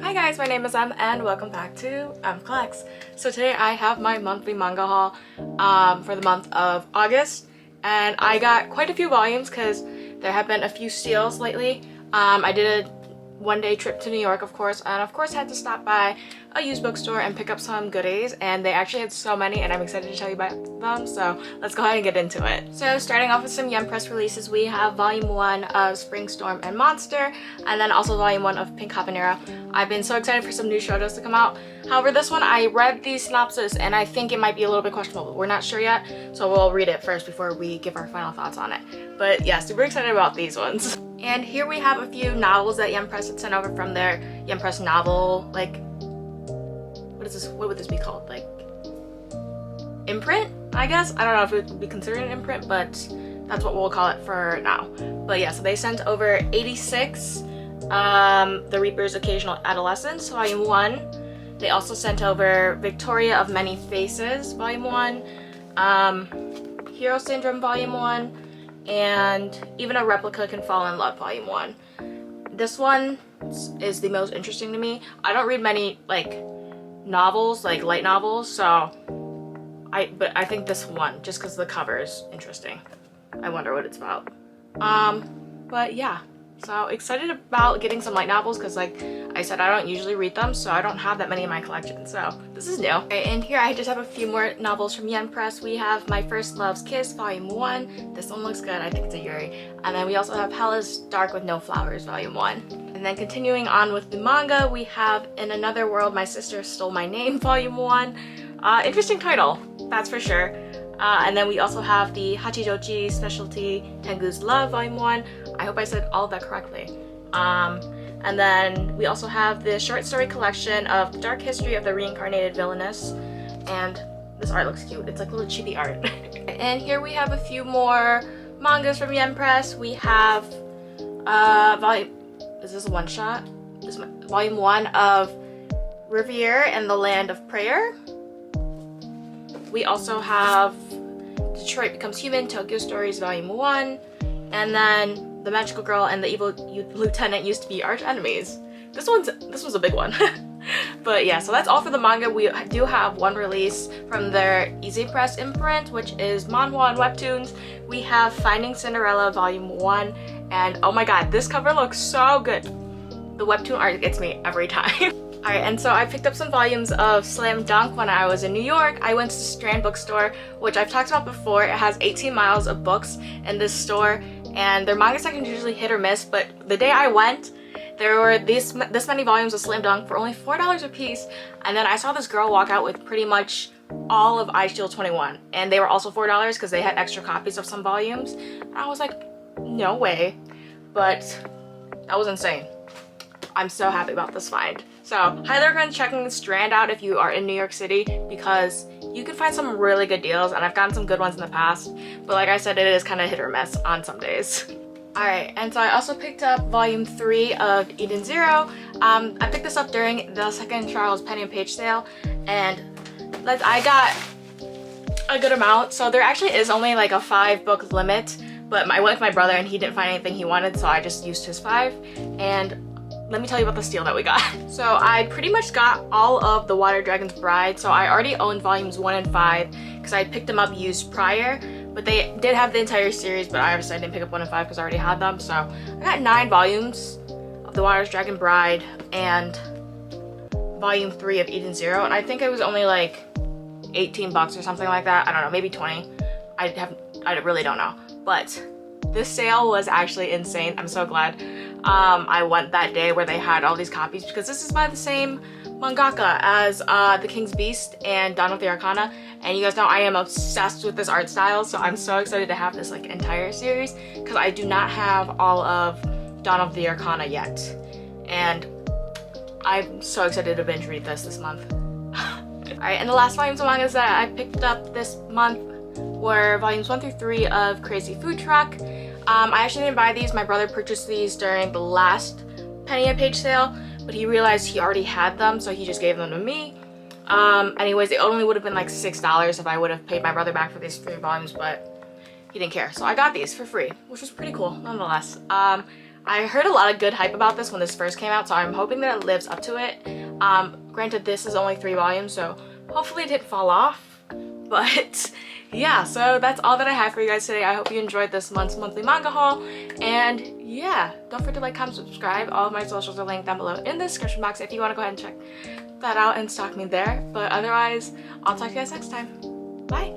Hi guys, my name is Em and welcome back to Em Collects. So today I have my monthly manga haul for the month of August, and I got quite a few volumes because there have been a few steals lately. I did a one-day trip to New York, of course, and of course had to stop by a used bookstore and pick up some goodies, and they actually had so many and I'm excited to tell you about them, so let's go ahead and get into it. So starting off with some Yen Press releases, we have volume 1 of Spring Storm and Monster, and then also volume 1 of Pink Habanero. I've been so excited for some new shoujos to come out. However, this one I read the synopsis and I think it might be a little bit questionable. We're not sure yet, so we'll read it first before we give our final thoughts on it. But yeah, super excited about these ones. And here we have a few novels that Yen Press had sent over from their Yen Press novel, like, what would this be called? Like, imprint, I guess? I don't know if it would be considered an imprint, but that's what we'll call it for now. But yeah, so they sent over 86, The Reaper's Occasional Adolescence, volume 1. They also sent over Victoria of Many Faces, volume 1, Hero Syndrome, volume 1, and Even a Replica Can Fall in Love, volume 1. This one is the most interesting to me. I don't read many, like, novels, like light novels, so but I think this one, just because the cover is interesting. I wonder what it's about. But yeah, so excited about getting some light novels because, like I said, I don't usually read them, so I don't have that many in my collection, so this is new. Okay, and here I just have a few more novels from Yen Press. We have My First Love's Kiss, volume 1. This one looks good. I think it's a Yuri. And then we also have Hella's Dark with No Flowers, volume 1. And then continuing on with the manga, we have In Another World, My Sister Stole My Name, volume 1. Interesting title, that's for sure. And then we also have the Hachijochi Specialty Tengu's Love, volume 1. I hope I said all of that correctly. And then we also have the short story collection of The Dark History of the Reincarnated Villainess. And this art looks cute. It's like little chibi art. And here we have a few more mangas from Yen Press. We have is this a one-shot? This is volume 1 of Riviere and the Land of Prayer. We also have Detroit Becomes Human, Tokyo Stories, volume 1. And then The Magical Girl and the Evil Lieutenant Used to Be Arch Enemies. This was a big one. But yeah, so that's all for the manga. We do have one release from their Easy Press imprint, which is manhwa and webtoons. We have Finding Cinderella, volume 1. And oh my god, this cover looks so good. The webtoon art gets me every time. Alright, and so I picked up some volumes of Slam Dunk when I was in New York. I went to Strand Bookstore, which I've talked about before. It has 18 miles of books in this store, and their manga section is usually hit or miss, but the day I went, there were this many volumes of Slam Dunk for only $4 a piece, and then I saw this girl walk out with pretty much all of I Shield 21, and they were also $4 because they had extra copies of some volumes, and I was like, no way. But that was insane. I'm so happy about this find. So highly recommend checking the Strand out if you are in New York City because you can find some really good deals, and I've gotten some good ones in the past, but like I said, it is kind of hit or miss on some days. Alright, and so I also picked up volume 3 of Eden Zero. I picked this up during the second Charles Penny and Page sale, and I got a good amount. So there actually is only like a 5-book limit, but I went with my brother and he didn't find anything he wanted, so I just used his 5. And let me tell you about the steal that we got. So I pretty much got all of The Water Dragon's Bride. So I already owned volumes 1 and 5 because I picked them up used prior, but they did have the entire series, but I obviously didn't pick up 1 and 5 because I already had them. So I got 9 volumes of The Water Dragon Bride and volume 3 of Eden Zero, and I think it was only like 18 bucks or something like that. I don't know, maybe 20. I really don't know. But this sale was actually insane. I'm so glad I went that day where they had all these copies because this is by the same mangaka as The King's Beast and Dawn of the Arcana, and you guys know I am obsessed with this art style, so I'm so excited to have this like entire series because I do not have all of Dawn of the Arcana yet, and I'm so excited to binge read this month. Alright, and the last volumes of mangas that I picked up this month were volumes 1 through 3 of Crazy Food Truck. I actually didn't buy these. My brother purchased these during the last Penny and Page sale, but he realized he already had them, so he just gave them to me. Anyways, it only would have been like $6 if I would have paid my brother back for these 3 volumes, but he didn't care. So I got these for free, which was pretty cool nonetheless. I heard a lot of good hype about this when this first came out, so I'm hoping that it lives up to it. Granted, this is only 3 volumes, so hopefully it didn't fall off. But yeah, so that's all that I have for you guys today. I hope you enjoyed this month's monthly manga haul. And yeah, don't forget to like, comment, subscribe. All of my socials are linked down below in the description box if you want to go ahead and check that out and stalk me there. But otherwise, I'll talk to you guys next time. Bye!